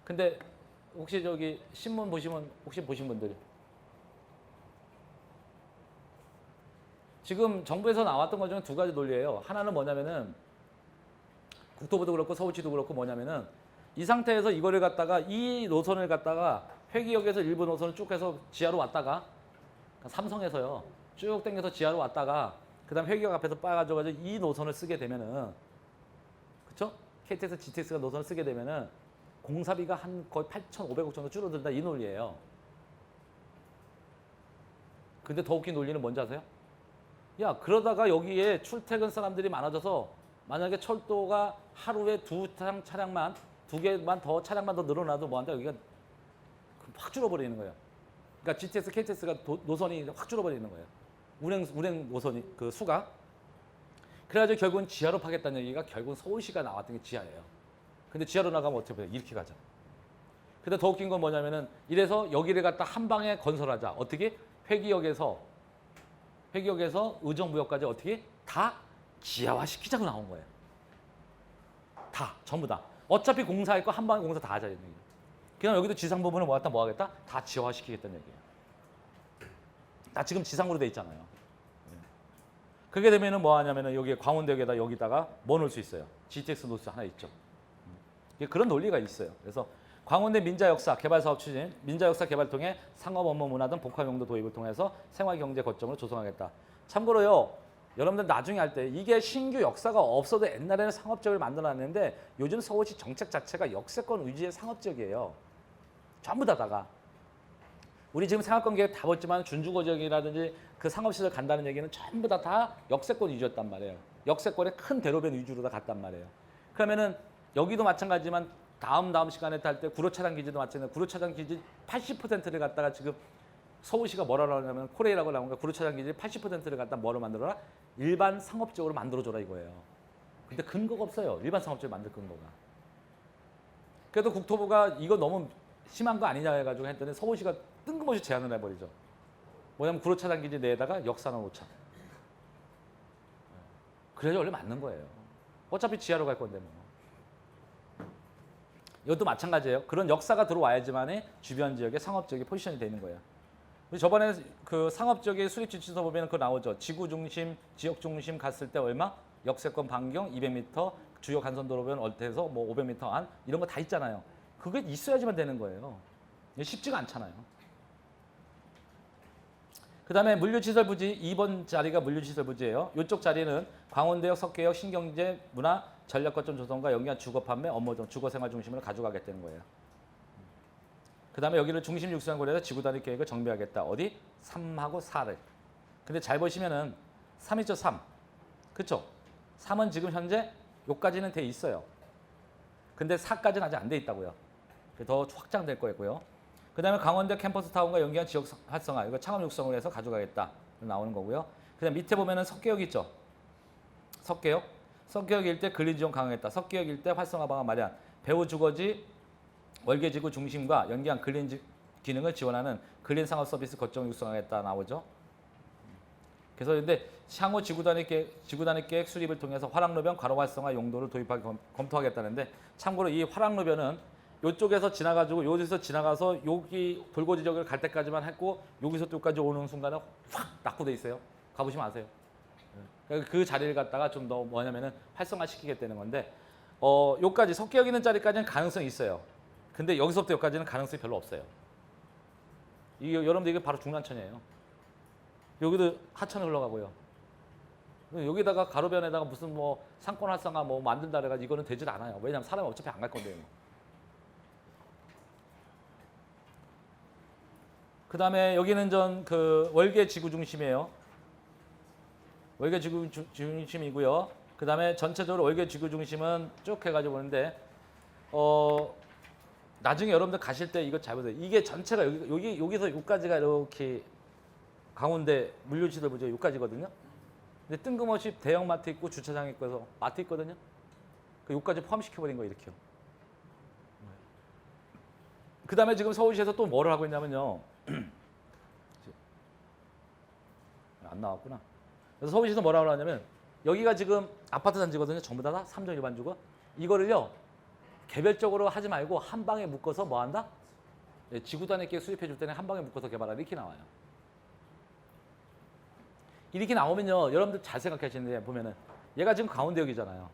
근데 혹시 신문 보시면 혹시 보신 분들 지금 정부에서 나왔던 것 중에 두 가지 논리예요. 하나는 뭐냐면은 국토부도 그렇고 서울시도 그렇고 뭐냐면은 이 상태에서 이거를 갖다가 이 노선을 갖다가 회기역에서 일부 노선을 쭉 해서 지하로 왔다가 삼성에서요 쭉 당겨서 지하로 왔다가 그다음 회기역 앞에서 빠가지고 이 노선을 쓰게 되면은 그렇죠? KTX, GTX가 노선을 쓰게 되면은 공사비가 한 거의 8,500억 정도 줄어든다 이 논리예요. 근데 더 웃긴 논리는 뭔지 아세요? 야 그러다가 여기에 출퇴근 사람들이 많아져서 만약에 철도가 하루에 두 개만 더 차량만 더 늘어나도 뭐한다 여기가 확 줄어버리는 거예요. 그러니까 GTX, KTX가 노선이 확 줄어버리는 거예요. 운행 노선이 그 수가. 그래가지고 결국은 지하로 파겠다는 얘기가 결국은 서울시가 나왔던 게 지하예요. 근데 지하로 나가면 어떻게 돼요? 이렇게 가죠. 근데 더 웃긴 건 뭐냐면은 이래서 여기를 갖다 한 방에 건설하자. 어떻게? 회기역에서 의정부역까지 어떻게? 다 지하화 시키자고 나온 거예요. 다 전부 다. 어차피 공사할 거 한 방에 공사 다 하자는 얘기예요. 그냥 여기도 지상 부분을 뭐 하겠다? 다 지하화 시키겠다는 얘기예요. 다 지금 지상으로 돼 있잖아요. 그렇게 되면은 뭐 하냐면은 여기 광원대역에다 여기다가 뭐 넣을 수 있어요? GTX 놓을 수 하나 있죠. 그런 논리가 있어요. 그래서 광원대 민자역사 개발사업 추진, 민자역사 개발 통해 상업 업무 문화 등 복합 용도 도입을 통해서 생활경제 거점으로 조성하겠다. 참고로요, 여러분들 나중에 할 때 이게 신규 역사가 없어도 옛날에는 상업지역을 만들어놨는데 요즘 서울시 정책 자체가 역세권 위주의 상업지역이에요. 전부 다가. 우리 지금 생활관계에 다 봤지만 준주거 지역이라든지 그 상업시설 간다는 얘기는 전부 다 역세권 위주였단 말이에요. 역세권의 큰 대로변 위주로 다 갔단 말이에요. 그러면은 여기도 마찬가지지만 다음 시간에 탈 때 구로차장 기지도 마찬가지예요. 구로차장 기지 80%를 갖다가 지금 서울시가 뭐라고 하냐면 코레이라고 나온 거 구로차장 기지 80%를 갖다 뭐로 만들어라? 일반 상업지역으로 만들어줘라 이거예요. 근데 근거가 없어요. 일반 상업지역 만들 근거가. 그래도 국토부가 이거 너무 심한 거 아니냐 해가지고 했더니 서울시가 뜬금없이 제안을 해버리죠. 뭐냐면 구로차장 기지 내에다가 역사나 놓자. 그래야 원래 맞는 거예요. 어차피 지하로 갈 건데 뭐. 이것도 마찬가지예요. 그런 역사가 들어와야지만 주변 지역의 상업지역이 포지션이 되는 거예요. 저번에 그 상업지역의 수립 지침서 보면 그거 나오죠. 지구 중심, 지역 중심 갔을 때 얼마? 역세권 반경 200m, 주요 간선도로변 얼태에서 뭐 500m 안 이런 거 다 있잖아요. 그게 있어야지만 되는 거예요. 쉽지가 않잖아요. 그다음에 물류시설 부지 2번 자리가 물류시설 부지예요. 이쪽 자리는 광운대역, 석계역, 신경제, 문화, 전략거점 조성과 연계한 주거 판매, 업무 등 주거 생활 중심으로 가져가겠다는 거예요. 그다음에 여기를 중심 육수한 고려해서 지구 단위 계획을 정비하겠다. 어디? 3하고 4를. 근데 잘 보시면은 3이죠, 3. 그렇죠? 3은 지금 현재 요까지는 돼 있어요. 근데 4까지는 아직 안 돼 있다고요. 더 확장될 거고요. 그다음에 강원대 캠퍼스 타운과 연계한 지역 활성화, 이거 창업 육성을 해서 가져가겠다 나오는 거고요. 그다음 밑에 보면은 석계역 있죠. 석계역 일대 근린 지원 강화했다. 석계역 일대 활성화 방안 마련, 배후 주거지, 월계지구 중심과 연계한 근린 기능을 지원하는 근린 상업 서비스 거점 육성하겠다 나오죠. 그래서 근데 향후 지구 단위 계획 수립을 통해서 화랑로변 가로 활성화 용도를 도입하기 검토하겠다는데 참고로 이 화랑로변은 이쪽에서 지나가지고 여기서 지나가서 여기 돌고지 지역을 갈 때까지만 했고 여기서 또 여기까지 오는 순간에 확 낙후돼 있어요. 가보시면 아세요. 그 자리를 갖다가 좀 더 뭐냐면은 활성화시키겠다는 건데 여기까지 석계역 있는 자리까지는 가능성이 있어요. 근데 여기서부터 여기까지는 가능성이 별로 없어요. 이게 여러분들 이게 바로 중랑천이에요. 여기도 하천을 흘러가고요. 여기다가 가로변에다가 무슨 뭐 상권 활성화 뭐 만든다 그래가지고 이거는 되질 않아요. 왜냐하면 사람이 어차피 안 갈 건데요. 그 다음에 여기는 전 그 월계 지구 중심이에요. 월계 지구 중심이고요. 그 다음에 전체적으로 월계 지구 중심은 쭉 해가지고 보는데 나중에 여러분들 가실 때 이거 잘 보세요. 이게 전체가 여기서 여기까지가 이렇게 강원대 물류시설 부지 여기까지거든요. 근데 뜬금없이 대형 마트 있고 주차장 있고 해서 마트 있거든요. 그 여기까지 포함시켜버린 거예요. 이렇게요. 그 다음에 지금 서울시에서 또 뭐를 하고 있냐면요. 안 나왔구나. 그래서 서울시에서 뭐라고 하냐면 여기가 지금 아파트 단지거든요. 전부 다 3종 일반주거. 이거를요. 개별적으로 하지 말고 한 방에 묶어서 뭐 한다? 지구 단위 계획 수립해 줄 때는 한 방에 묶어서 개발하라 이렇게 나와요. 이렇게 나오면요. 여러분들 잘 생각하시는데 보면은 얘가 지금 강원대역이잖아요.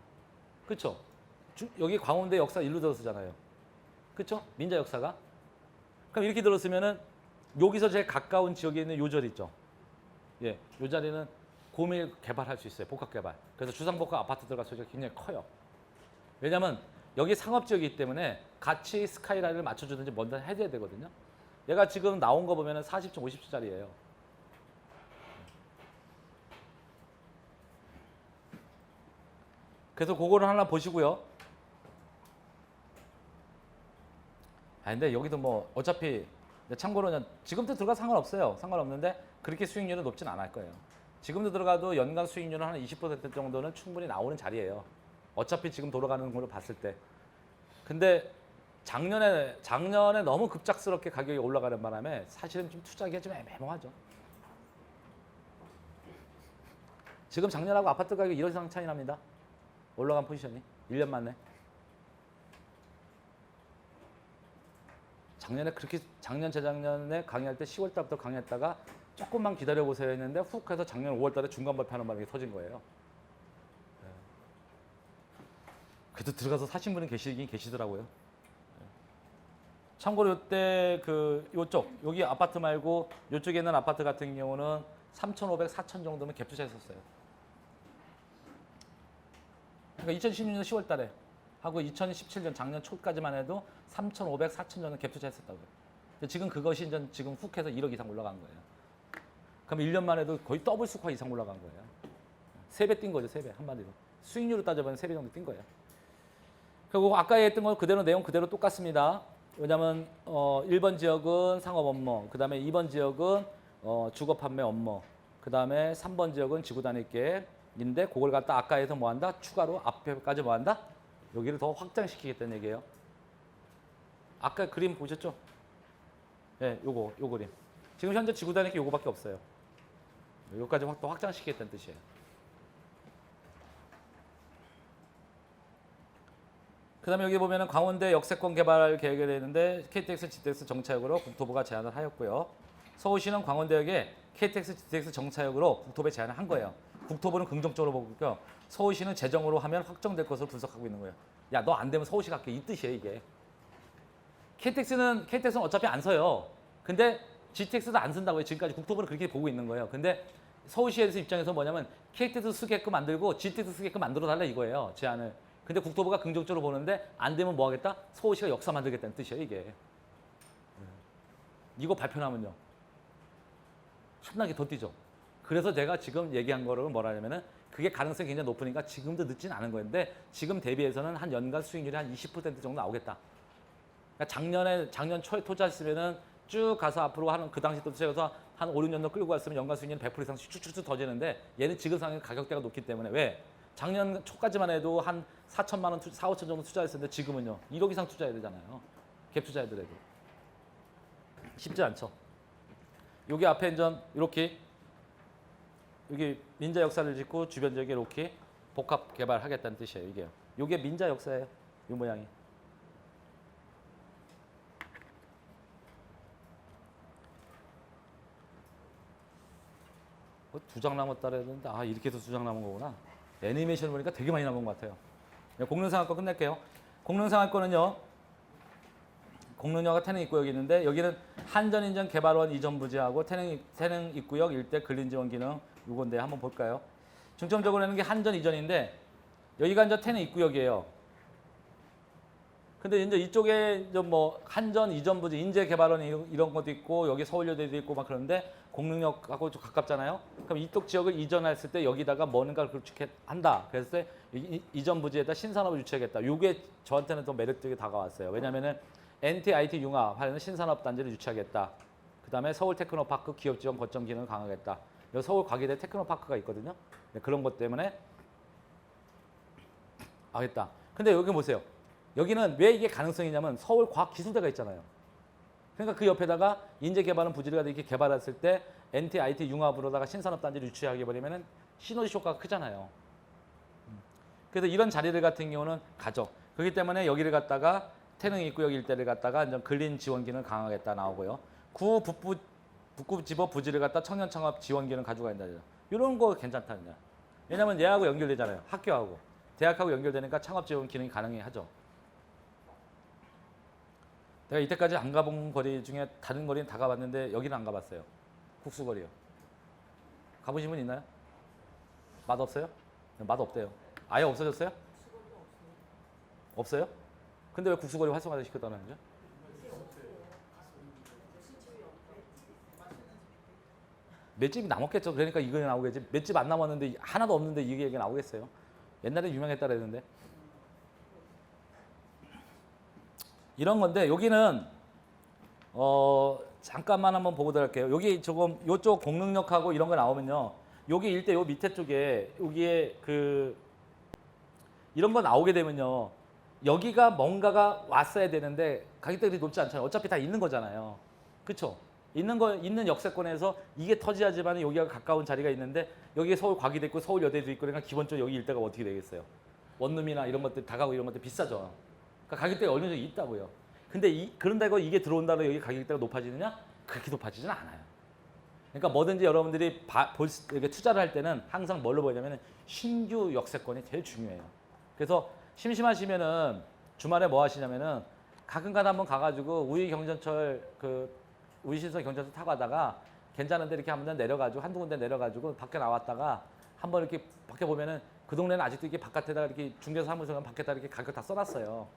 그렇죠? 여기 강원대 역사 일로 들어서잖아요. 그렇죠? 민자 역사가. 그럼 이렇게 들었으면은 여기서 제일 가까운 지역에 있는 요 자리 있죠. 예, 요 자리는 고밀 개발할 수 있어요. 복합 개발. 그래서 주상복합 아파트들과 소지가 굉장히 커요. 왜냐하면 여기 상업지역이기 때문에 같이 스카이라인을 맞춰주든지 먼저 해줘야 되거든요. 얘가 지금 나온 거 보면은 40층, 50층짜리예요. 그래서 그거를 하나 보시고요. 근데 여기도 뭐 어차피 참고로는 지금도 들어가 상관없어요. 상관없는데 그렇게 수익률은 높진 않을 거예요. 지금도 들어가도 연간 수익률은 한 20% 정도는 충분히 나오는 자리예요. 어차피 지금 돌아가는 걸로 봤을 때. 근데 작년에 너무 급작스럽게 가격이 올라가는 바람에 사실은 좀 투자하기가 좀 애매모하죠. 지금 작년하고 아파트 가격이 1억 이상 차이 납니다. 올라간 포지션이 1년 만에. 작년 재작년에 강의할 때 10월 달부터 강의했다가 조금만 기다려보세요 했는데 훅 해서 작년 5월 달에 중간 발표하는 바람에 터진 거예요. 그래도 들어가서 사신 분이 계시긴 계시더라고요. 참고로 이때 여기 아파트 말고 이쪽에 있는 아파트 같은 경우는 3,500, 4,000 정도면 갭 투자했었어요. 그러니까 2016년 10월 달에 하고 2017년 작년 초까지만 해도 3,500, 4,000전 갭 투자했었다고요. 지금 그것이 이제 지금 훅 해서 1억 이상 올라간 거예요. 그럼 1년 만에도 거의 더블 수가 이상 올라간 거예요. 3배 뛴 거죠, 3배 한마디로. 수익률로 따져보면 3배 정도 뛴 거예요. 그리고 아까 했던 거 그대로 내용 그대로 똑같습니다. 왜냐하면 1번 지역은 상업 업무, 그 다음에 2번 지역은 주거 판매 업무, 그 다음에 3번 지역은 지구 단위계획인데 그걸 갖다 아까 해서 뭐 한다? 추가로 앞에까지 뭐 한다? 여기를 더 확장시키겠다는 얘기예요. 아까 그림 보셨죠? 네, 요 그림. 지금 현재 지구 단위계획 요거밖에 없어요. 여기까지 더 확장시키겠다는 뜻이에요. 그 다음에 여기 보면은 강원대 역세권 개발 계획에 되어 있는데 KTX, GTX 정차역으로 국토부가 제안을 하였고요. 서울시는 강원대역에 KTX, GTX 정차역으로 국토부에 제안을 한 거예요. 국토부는 긍정적으로 보고 있고요. 서울시는 재정으로 하면 확정될 것으로 분석하고 있는 거예요. 야, 너 안 되면 서울시 갈게 이 뜻이에요, 이게. KTX는 어차피 안 서요. 근데 GTX도 안 쓴다고요. 지금까지 국토부는 그렇게 보고 있는 거예요. 근데 서울시에서 입장에서 뭐냐면 KTX 쓰게끔 만들고 GTX 쓰게끔 만들어 달라 이거예요, 제안을. 근데 국토부가 긍정적으로 보는데 안 되면 뭐 하겠다? 서울시가 역사 만들겠다는 뜻이에요, 이게. 이거 발표하면요. 엄청나게 더 뛰죠. 그래서 제가 지금 얘기한 거를 뭐라 하냐면은 그게 가능성이 굉장히 높으니까 지금도 늦진 않은 거였는데 지금 대비해서는 한 연간 수익률이 한 20% 정도 나오겠다. 그러니까 작년 초에 투자했으면은 쭉 가서 앞으로 하는 그 당시 또 투자해서 한 5, 6년도 끌고 갔으면 연간 수익률이 100% 이상 쭉쭉쭉 더지는데 얘는 지금 상황에 가격대가 높기 때문에 왜? 작년 초까지만 해도 한 4천만 원, 4, 5천 정도 투자했었는데 지금은요. 1억 이상 투자해야 되잖아요. 갭 투자해더라도. 쉽지 않죠. 여기 앞에 이제 이렇게 여기 민자 역사를 짓고 주변 지역에 이렇게 복합 개발하겠다는 뜻이에요. 이게요. 이게 민자 역사예요. 이 모양이. 두 장 남았다 그랬는데 이렇게 해서 2장 남은 거구나. 애니메이션 보니까 되게 많이 남은 것 같아요. 공릉상하권 끝낼게요. 공릉상하권은요. 공릉역과 태릉 입구역이 있는데 여기는 한전인전 개발원 이전 부지하고 태릉 입구역 일대 근린 지원 기능 이건데 한번 볼까요? 중점적으로 하는 게 한전 이전인데 여기가 이제 태릉 입구역이에요. 근데 이제 이쪽에 이제 뭐 한전 이전 부지 인재 개발원 이런 것도 있고 여기 서울여대도 있고 막 그런데 공릉역하고 좀 가깝잖아요. 그럼 이쪽 지역을 이전했을 때 여기다가 뭔가를 구축한다. 그랬을 때 이전 부지에다 신산업을 유치하겠다. 이게 저한테는 더 매력적이 다가왔어요. 왜냐면은 NT, IT 융합하는 신산업 단지를 유치하겠다. 그다음에 서울 테크노파크 기업 지원 거점 기능을 강화하겠다. 여기 서울 과기대 테크노파크가 있거든요. 그런 것 때문에 하겠다. 근데 여기 보세요. 여기는 왜 이게 가능성이냐면 서울과학기술대가 있잖아요. 그러니까 그 옆에다가 인재개발은 부지를 이렇게 개발했을 때 NT, IT 융합으로다가 신산업단지를 유치하게 버리면 시너지 효과가 크잖아요. 그래서 이런 자리를 같은 경우는 가져. 그렇기 때문에 여기를 갖다가 태릉 입구역 일대를 갖다가 이제 근린 지원 기능을 강화하겠다 나오고요. 구 북구 지법 부지를 갖다 청년 창업 지원 기능 가져가야 된다. 이런 거 괜찮다. 왜냐하면 얘하고 연결되잖아요. 학교하고 대학하고 연결되니까 창업 지원 기능이 가능하죠. 내가 이때까지 안 가본 거리 중에 다른 거리는 다 가봤는데 여기는 안 가봤어요. 국수거리요. 가보신 분 있나요? 맛 없어요? 맛 없대요. 아예 없어졌어요? 없어요? 근데 왜 국수거리 활성화를 시켰다는 거죠? 맷집이 남았겠죠. 그러니까 이거 나오겠지. 맷집 안 남았는데 하나도 없는데 이게 얘기 나오겠어요. 옛날에 유명했다 그랬는데. 이런 건데 여기는 잠깐만 한번 보고 할게요. 여기 조금 요쪽 공릉역하고 이런 거 나오면요. 여기 일대 요 밑에 쪽에 여기에 그 이런 거 나오게 되면요. 여기가 뭔가가 왔어야 되는데 가격대가 높지 않잖아요. 어차피 다 있는 거잖아요. 그렇죠? 있는 역세권에서 이게 터져야지만 여기가 가까운 자리가 있는데 여기에 서울 과기대 있고 서울여대도 있고 그러니까 기본적으로 여기 일대가 어떻게 되겠어요? 원룸이나 이런 것들 다가구 이런 것들 비싸죠. 그러니까 가격대가 어느 정도 있다고요. 근데 그런다고 이게 들어온다고 여기 가격대가 높아지느냐? 그렇게 높아지지는 않아요. 그러니까 뭐든지 여러분들이 이렇게 투자를 할 때는 항상 뭘로 보냐면 신규 역세권이 제일 중요해요. 그래서 심심하시면은 주말에 뭐 하시냐면은 가끔가다 한번 가가지고 우이신선 경전철 타고 가다가 괜찮은데 이렇게 한번 내려가지고 한두 군데 내려가지고 밖에 나왔다가 한번 이렇게 밖에 보면은 그 동네는 아직도 이게 바깥에다 이렇게 중개사무소가 밖에다 이렇게 가격 다 써놨어요.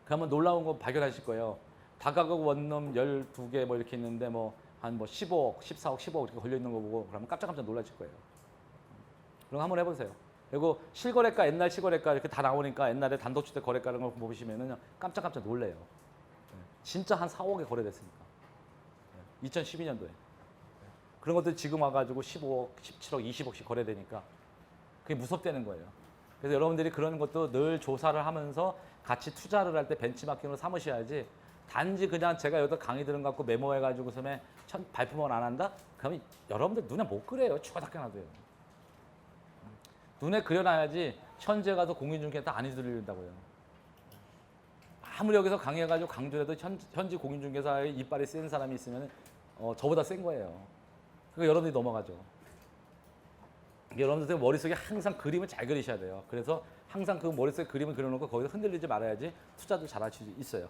그러면 놀라운 거 발견하실 거예요. 다가구 원룸 12개 뭐 이렇게 있는데 뭐 한 뭐 15억, 14억, 15억 이렇게 걸려 있는 거 보고 그러면 깜짝깜짝 놀라실 거예요. 그럼 한번 해보세요. 그리고 실거래가, 옛날 실거래가 이렇게 다 나오니까 옛날에 단독주택 거래가 이런 거 보시면은 깜짝깜짝 놀래요. 진짜 한 4억에 거래됐으니까. 2012년도에. 그런 것들 지금 와가지고 15억, 17억, 20억씩 거래되니까 그게 무섭다는 거예요. 그래서 여러분들이 그런 것도 늘 조사를 하면서 같이 투자를 할 때 벤치마킹으로 삼으셔야지 단지 그냥 제가 여기다 강의 들은 거 갖고 메모해가지고서는 발품을 안 한다? 그러면 여러분들 눈에 못 그려요. 추가 닦여놔도요. 눈에 그려놔야지 현재 가서 공인중개사 안 해드린다고요. 아무리 여기서 강의해가지고 강조해도 현지 공인중개사의 이빨이 센 사람이 있으면 저보다 센 거예요. 그러니까 여러분들이 넘어가죠. 여러분들 머릿속에 항상 그림을 잘 그리셔야 돼요. 그래서 항상 그 머릿속에 그림을 그려놓고 거기서 흔들리지 말아야지 투자도 잘할 수 있어요.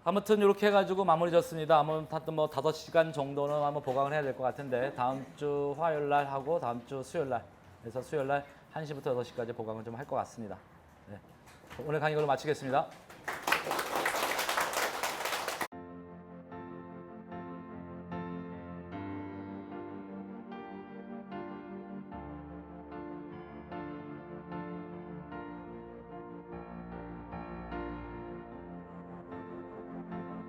아무튼 이렇게 해가지고 마무리 졌습니다. 아무튼 뭐 5시간 정도는 한번 보강을 해야 될 것 같은데 다음 주 화요일 날 하고 다음 주 수요일 날 그래서 수요일 날 1시부터 6시까지 보강을 좀 할 것 같습니다. 네. 오늘 강의 이걸로 마치겠습니다.